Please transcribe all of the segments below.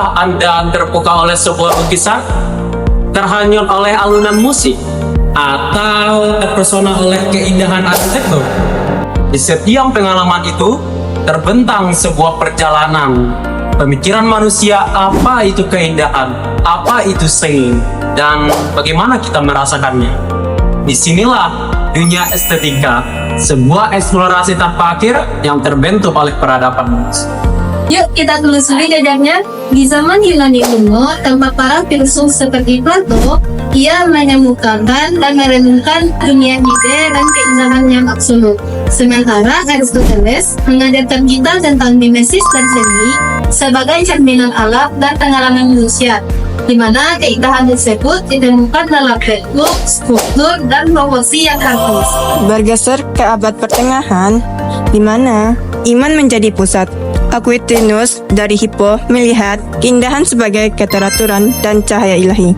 Pernahkah Anda terpukau oleh sebuah lukisan? Terhanyut oleh alunan musik? Atau terpesona oleh keindahan arsitektur? Di setiap pengalaman itu, terbentang sebuah perjalanan. Pemikiran manusia, apa itu keindahan, apa itu seni, dan bagaimana kita merasakannya. Disinilah dunia estetika, sebuah eksplorasi tanpa akhir yang terbentuk oleh peradaban manusia. Yuk kita telusuri jejaknya. Di zaman Yunani kuno, tempat para filsuf seperti Plato, ia mengemukakan dan merenungkan dunia ide dan keindahan yang absolut. Sementara Aristoteles mengajarkan kita tentang mimesis dan seni sebagai cerminan alam dan pengalaman manusia, di mana keindahan tersebut ditemukan dalam bentuk, struktur, dan proporsi yang harmonis. Bergeser ke abad pertengahan, di mana iman menjadi pusat. Aquinas dari Hippo melihat keindahan sebagai keteraturan dan cahaya ilahi.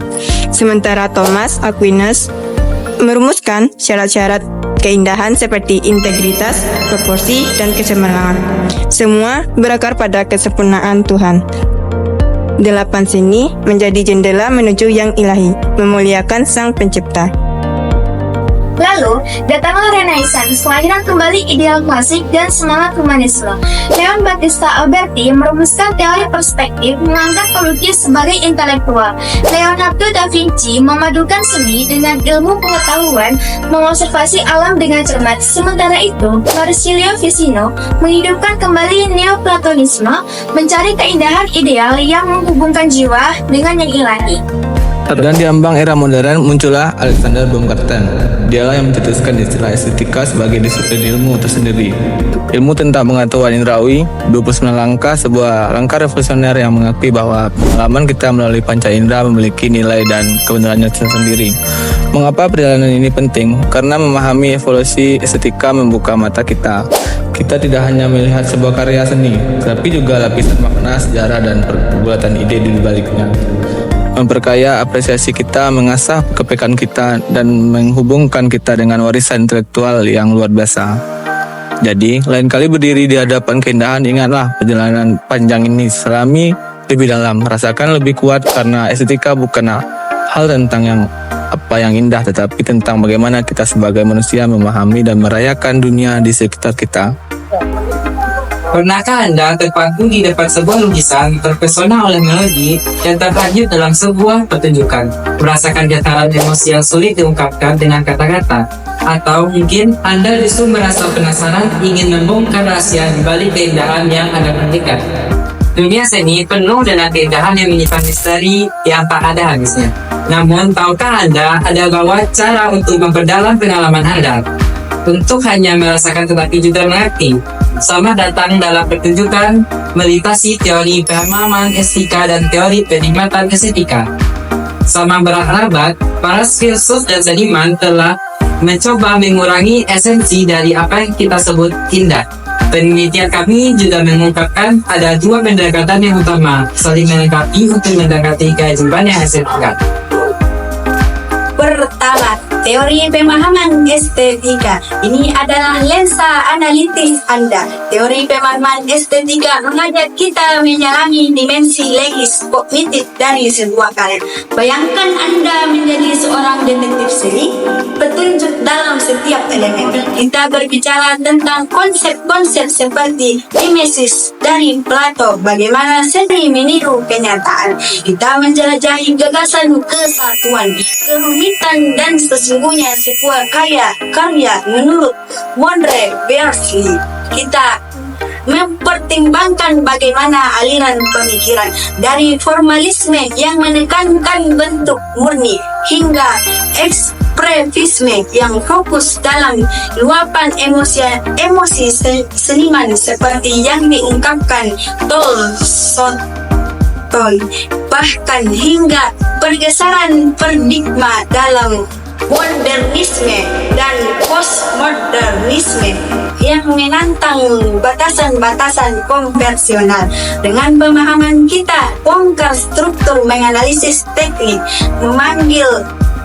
Sementara Thomas Aquinas merumuskan syarat-syarat keindahan seperti integritas, proporsi, dan keseimbangan. Semua berakar pada kesempurnaan Tuhan. 8 seni menjadi jendela menuju yang ilahi, memuliakan Sang Pencipta. Lalu, datanglah Renaissance, kelahiran kembali ideal klasik dan semangat humanisme. Leon Battista Alberti merumuskan teori perspektif mengangkat pelukis sebagai intelektual. Leonardo da Vinci memadukan seni dengan ilmu pengetahuan, mengobservasi alam dengan cermat. Sementara itu, Marsilio Ficino menghidupkan kembali Neoplatonisme, mencari keindahan ideal yang menghubungkan jiwa dengan yang ilahi. Dan di ambang era modern muncullah Alexander Baumgarten. Dialah yang mencetuskan istilah estetika sebagai disiplin ilmu tersendiri. Ilmu tentang pengetahuan indrawi, 29 langkah, sebuah langkah revolusioner yang mengakui bahwa pengalaman kita melalui panca indera memiliki nilai dan kebenarannya tersendiri. Mengapa perjalanan ini penting? Karena memahami evolusi estetika membuka mata kita. Kita tidak hanya melihat sebuah karya seni, tapi juga lapisan makna, sejarah, dan perbuatan ide di baliknya. Memperkaya apresiasi kita, mengasah kepekaan kita, dan menghubungkan kita dengan warisan intelektual yang luar biasa. Jadi, lain kali berdiri di hadapan keindahan, ingatlah perjalanan panjang ini selami lebih dalam, rasakan lebih kuat, karena estetika bukan hal tentang apa yang indah, tetapi tentang bagaimana kita sebagai manusia memahami dan merayakan dunia di sekitar kita. Pernahkah Anda terpaku di depan sebuah lukisan, terpesona oleh melodi, dan terhanyut dalam sebuah pertunjukan, merasakan getaran emosi yang sulit diungkapkan dengan kata-kata? Atau mungkin Anda justru merasa penasaran, ingin membongkar rahasia di balik keindahan yang Anda perhatikan? Dunia seni penuh dengan keindahan yang menyimpan misteri yang tak ada habisnya. Namun, tahukah Anda ada bahwa cara untuk memperdalam pengalaman Anda? Untuk hanya merasakan tetapi juga mengerti. Sama datang dalam pertunjukan melintasi teori pemahaman estetika dan teori penikmatan estetika. Sama berabad, para filsuf dan seniman telah mencoba mengurangi esensi dari apa yang kita sebut indah. Penelitian kami juga mengungkapkan ada dua pendekatan yang utama, saling melengkapi untuk mendekati keajaiban yang estetika. Pertama, teori pemahaman estetika. Ini adalah lensa analitis Anda. Teori pemahaman estetika mengajak kita menyelami dimensi legis kognitif dari sebuah karya. Bayangkan Anda menjadi seorang detektif seni, petunjuk dalam setiap elemen. Kita berbicara tentang konsep-konsep seperti mimesis dari Plato, bagaimana seni meniru kenyataan. Kita menjelajahi gagasan kesatuan, kerumitan, dan sesungguhnya sebuah karya menurut Mondre Berkeley. Kita mempertimbangkan bagaimana aliran pemikiran dari formalisme yang menekankan bentuk murni hingga ekspresifisme yang fokus dalam luapan emosi seniman seperti yang diungkapkan Tolstoy, bahkan hingga pergeseran paradigma dalam modernisme dan postmodernisme yang menantang batasan-batasan konvensional. Dengan pemahaman kita, bongkar struktur, menganalisis teknik, memanggil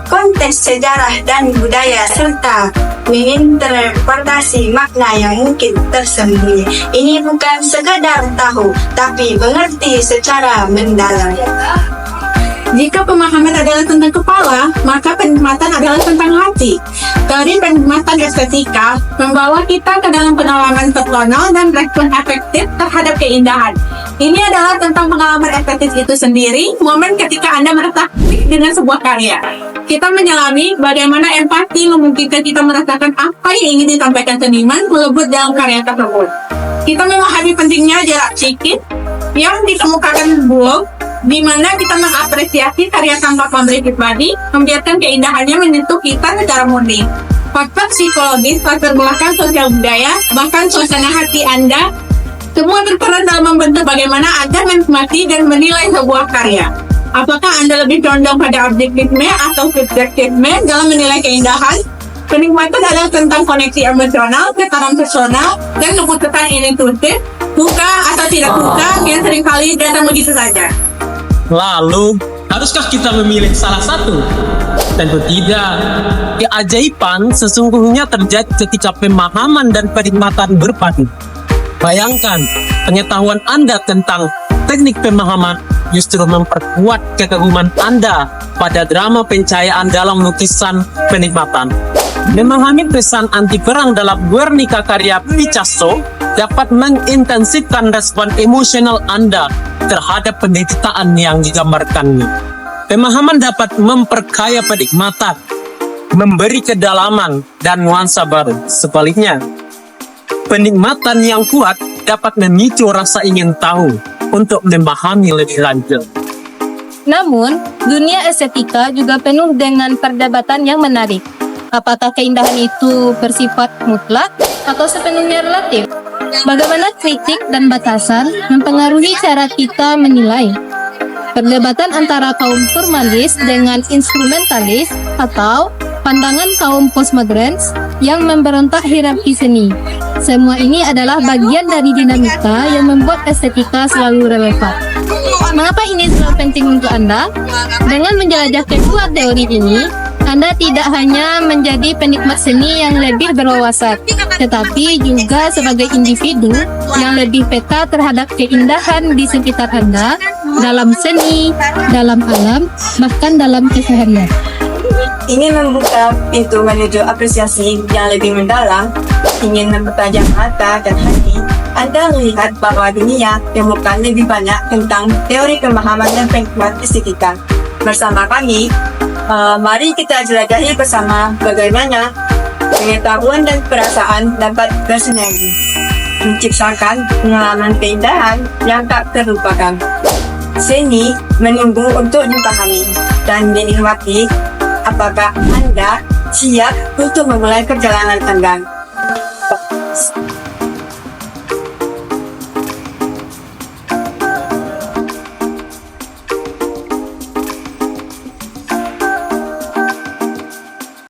konteks sejarah dan budaya serta menginterpretasi makna yang mungkin tersembunyi. Ini bukan sekadar tahu, tapi mengerti secara mendalam. Jika pemahaman adalah tentang kepala, maka penikmatan adalah tentang hati. Teori penikmatan estetika membawa kita ke dalam pengalaman personal dan respon efektif terhadap keindahan. Ini adalah tentang pengalaman estetis itu sendiri, momen ketika Anda merasa klik dengan sebuah karya. Kita menyelami bagaimana empati memungkinkan kita merasakan apa yang ingin disampaikan seniman melebur dalam karya tersebut. Kita memahami pentingnya jarak psikis yang dikemukakan blog, di mana kita mengapresiasi karya tanpa pamrih pribadi, membiarkan keindahannya menyentuh kita secara murni. Faktor psikologis, latar belakang sosial budaya, bahkan suasana hati Anda, semua berperan dalam membentuk bagaimana Anda menikmati dan menilai sebuah karya. Apakah Anda lebih condong pada objektifme atau subjektifme dalam menilai keindahan? Penikmatan adalah tentang koneksi emosional, getaran personal, dan keputusan inklusif, suka atau tidak suka yang seringkali datang begitu saja. Lalu, haruskah kita memilih salah satu? Tentu tidak. Keajaiban sesungguhnya terjadi ketika pemahaman dan penikmatan berpadu. Bayangkan, pengetahuan Anda tentang teknik pemahaman justru memperkuat kekaguman Anda pada drama pencahayaan dalam lukisan penikmatan. Memahami pesan anti perang dalam Guernica karya Picasso dapat mengintensifkan respon emosional Anda terhadap penderitaan yang digambarkannya. Pemahaman dapat memperkaya penikmatan, memberi kedalaman dan nuansa baru. Sebaliknya, penikmatan yang kuat dapat memicu rasa ingin tahu untuk memahami lebih lanjut. Namun, dunia estetika juga penuh dengan perdebatan yang menarik. Apakah keindahan itu bersifat mutlak atau sepenuhnya relatif? Bagaimana kritik dan batasan mempengaruhi cara kita menilai? Perdebatan antara kaum formalis dengan instrumentalis atau pandangan kaum postmodern yang memberontak hierarki seni. Semua ini adalah bagian dari dinamika yang membuat estetika selalu relevan. Mengapa ini selalu penting untuk Anda? Dengan menjelajah kedua teori ini, Anda tidak hanya menjadi penikmat seni yang lebih berwawasan, tetapi juga sebagai individu yang lebih peka terhadap keindahan di sekitar Anda, dalam seni, dalam alam, bahkan dalam keseharian. Ingin membuka pintu menuju apresiasi yang lebih mendalam, ingin mempertajam mata dan hati, Anda melihat bahwa dunia temukan lebih banyak tentang teori pemahaman dan penikmat estetika. Bersama kami, mari kita jelajahi bersama bagaimana pengetahuan dan perasaan dapat bersinergi, menciptakan pengalaman keindahan yang tak terlupakan. Seni menunggu untuk dipahami dan dinikmati. Apakah Anda siap untuk memulai perjalanan Anda?